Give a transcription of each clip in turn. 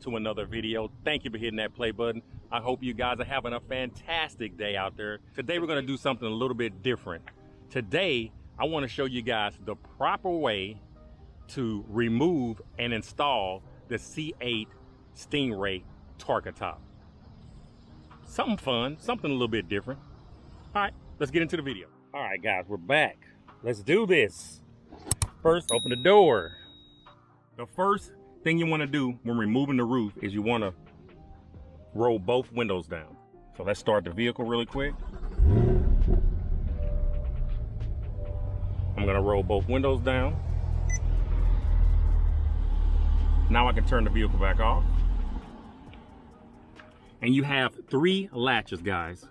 to another video. Thank you for hitting that play button. I hope you guys are having a fantastic day out there. Today we're going to do something a little bit different. Today I want to show you guys the proper way to remove and install the C8 Stingray target top. Something fun, something a little bit different. All right, let's get into the video. All right guys, we're back. Let's do this. First, open the door. The first thing you want to do when removing the roof is you want to roll both windows down. So let's start the vehicle really quick. I'm going to roll both windows down. Now I can turn the vehicle back off. And you have 3 latches, guys.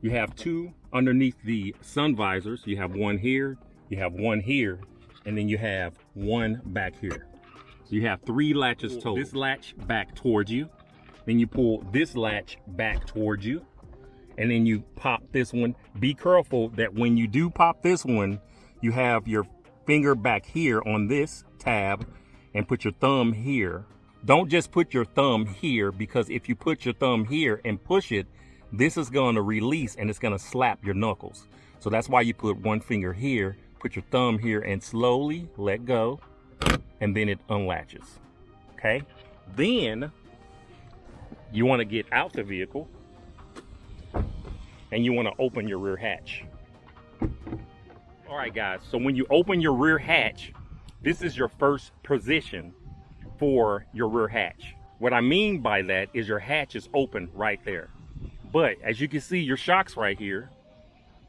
You have 2 underneath the sun visors. You have 1 here, you have 1 here, and then you have 1 back here. So you have 3 latches total. This latch back towards you. Then you pull this latch back towards you. And then you pop this one. Be careful that when you do pop this one, you have your finger back here on this tab and put your thumb here. Don't just put your thumb here, because if you put your thumb here and push it, this is going to release and it's going to slap your knuckles. So that's why you put 1 finger here, put your thumb here and slowly let go, and then it unlatches. Okay? Then you want to get out the vehicle and you want to open your rear hatch. All right guys, so when you open your rear hatch, this is your first position for your rear hatch. What I mean by that is your hatch is open right there. But as you can see, your shocks right here,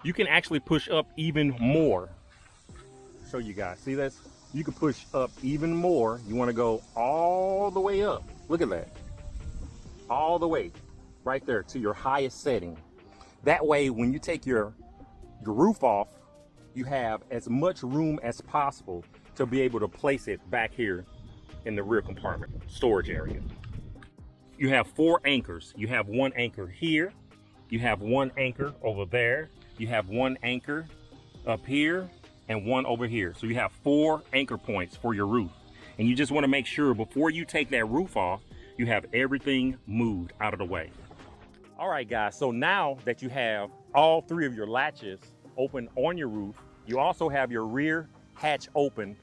you can actually push up even more. Show you guys, see this? You can push up even more. You want to go all the way up. Look at that. All the way right there to your highest setting. That way, when you take your roof off, you have as much room as possible to be able to place it back here in the rear compartment, storage area. You have 4 anchors. You have 1 anchor here. You have 1 anchor over there. You have 1 anchor up here and 1 over here. So you have 4 anchor points for your roof. And you just want to make sure before you take that roof off, you have everything moved out of the way. All right, guys. So now that you have all 3 of your latches open on your roof, you also have your rear hatch open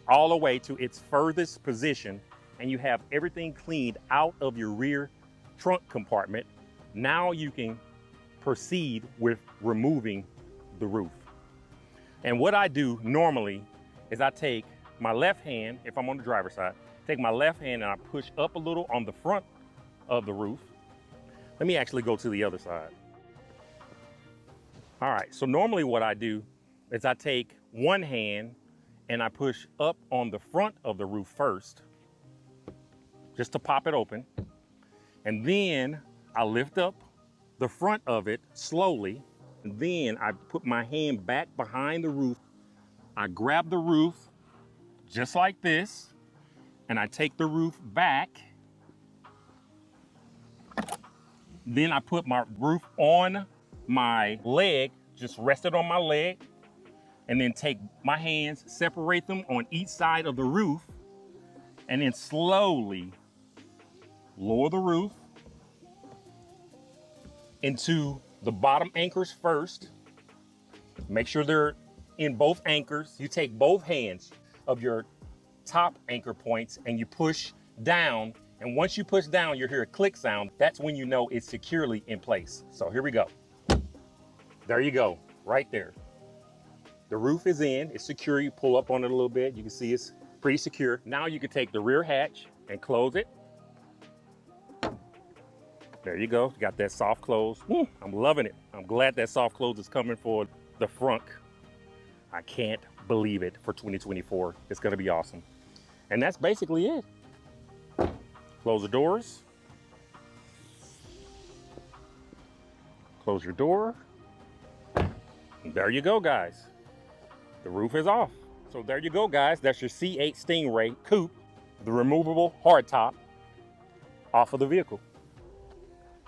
all the way to its furthest position, and you have everything cleaned out of your rear trunk compartment. Now you can proceed with removing the roof. And what I do normally is I take my left hand, if I'm on the driver's side, take my left hand and I push up a little on the front of the roof. Let me actually go to the other side. All right, so normally what I do is I take 1 hand and I push up on the front of the roof first, just to pop it open. And then I lift up the front of it slowly. And then I put my hand back behind the roof. I grab the roof just like this, and I take the roof back. Then I put my roof on my leg, just rest it on my leg, and then take my hands, separate them on each side of the roof, and then slowly lower the roof into the bottom anchors first. Make sure they're in both anchors. You take both hands of your top anchor points and you push down. And once you push down, you'll hear a click sound. That's when you know it's securely in place. So here we go. There you go, right there. The roof is in, it's secure. You pull up on it a little bit. You can see it's pretty secure. Now you can take the rear hatch and close it. There you go, you got that soft close. I'm loving it. I'm glad that soft close is coming for the front. I can't believe it for 2024. It's gonna be awesome. And that's basically it. Close the doors. Close your door. And there you go, guys. The roof is off. So there you go, guys. That's your C8 Stingray Coupe, the removable hardtop, off of the vehicle.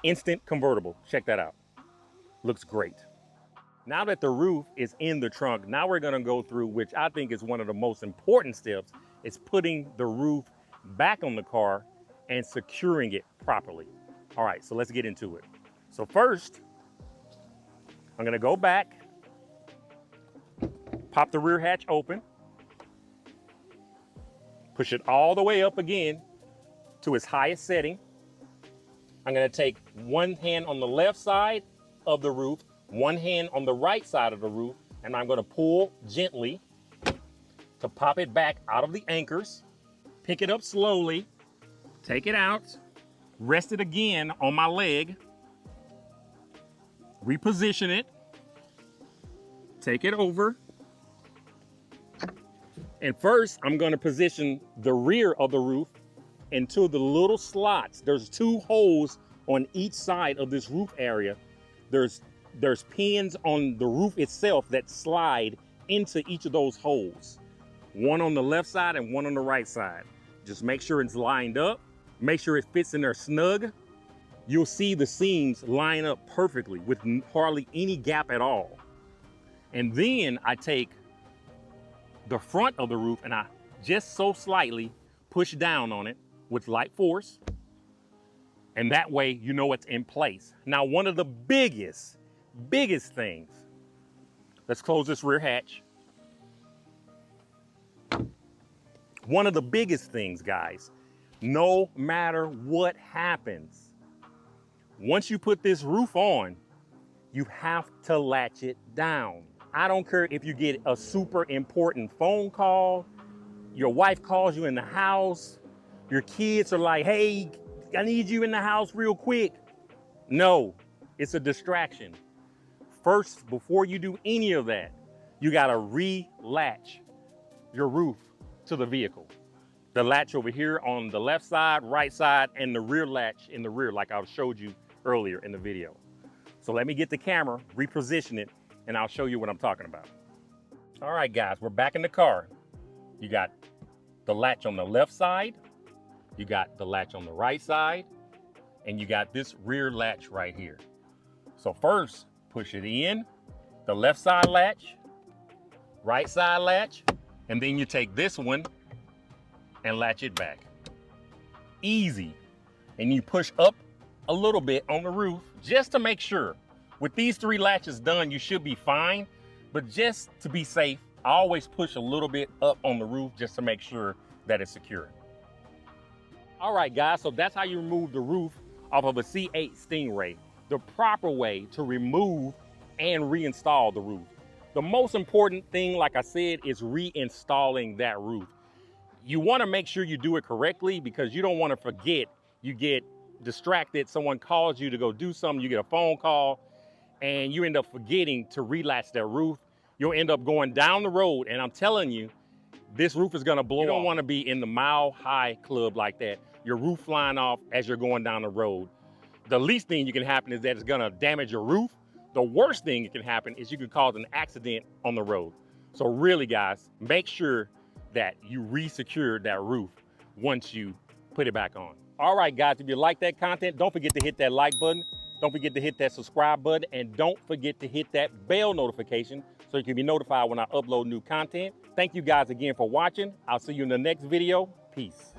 Instant convertible. Check that out. Looks great. Now that the roof is in the trunk, now we're gonna go through, which I think is one of the most important steps, is putting the roof back on the car and securing it properly. All right, so let's get into it. So first, I'm gonna go back, pop the rear hatch open, push it all the way up again to its highest setting. I'm gonna take one hand on the left side of the roof, one hand on the right side of the roof, and I'm gonna pull gently to pop it back out of the anchors, pick it up slowly, take it out, rest it again on my leg, reposition it, take it over. And first, I'm gonna position the rear of the roof into the little slots. There's 2 holes on each side of this roof area. There's pins on the roof itself that slide into each of those holes. One on the left side and one on the right side. Just make sure it's lined up. Make sure it fits in there snug. You'll see the seams line up perfectly with hardly any gap at all. And then I take the front of the roof and I just so slightly push down on it with light force. And that way you know it's in place. Now, one of the biggest things, let's close this rear hatch. One of the biggest things, guys, no matter what happens, once you put this roof on, you have to latch it down. I don't care if you get a super important phone call, your wife calls you in the house, your kids are like, hey, I need you in the house real quick. No, it's a distraction. First, before you do any of that, you gotta re-latch your roof to the vehicle. The latch over here on the left side, right side, and the rear latch in the rear, like I showed you earlier in the video. So let me get the camera, reposition it, and I'll show you what I'm talking about. All right, guys, we're back in the car. You got the latch on the left side, you got the latch on the right side, and you got this rear latch right here. So first, push it in, the left side latch, right side latch, and then you take this one and latch it back. Easy. And you push up a little bit on the roof just to make sure. With these 3 latches done, you should be fine, but just to be safe, I always push a little bit up on the roof just to make sure that it's secure. All right, guys, so that's how you remove the roof off of a C8 Stingray. The proper way to remove and reinstall the roof. The most important thing, like I said, is reinstalling that roof. You want to make sure you do it correctly because you don't want to forget. You get distracted, someone calls you to go do something, you get a phone call, and you end up forgetting to relatch that roof. You'll end up going down the road, and I'm telling you, this roof is gonna blow off. You don't wanna be in the mile high club like that. Your roof flying off as you're going down the road. The least thing you can happen is that it's gonna damage your roof. The worst thing that can happen is you could cause an accident on the road. So really, guys, make sure that you re-secure that roof once you put it back on. All right, guys, if you like that content, don't forget to hit that like button. Don't forget to hit that subscribe button, and don't forget to hit that bell notification so you can be notified when I upload new content. Thank you guys again for watching. I'll see you in the next video. Peace.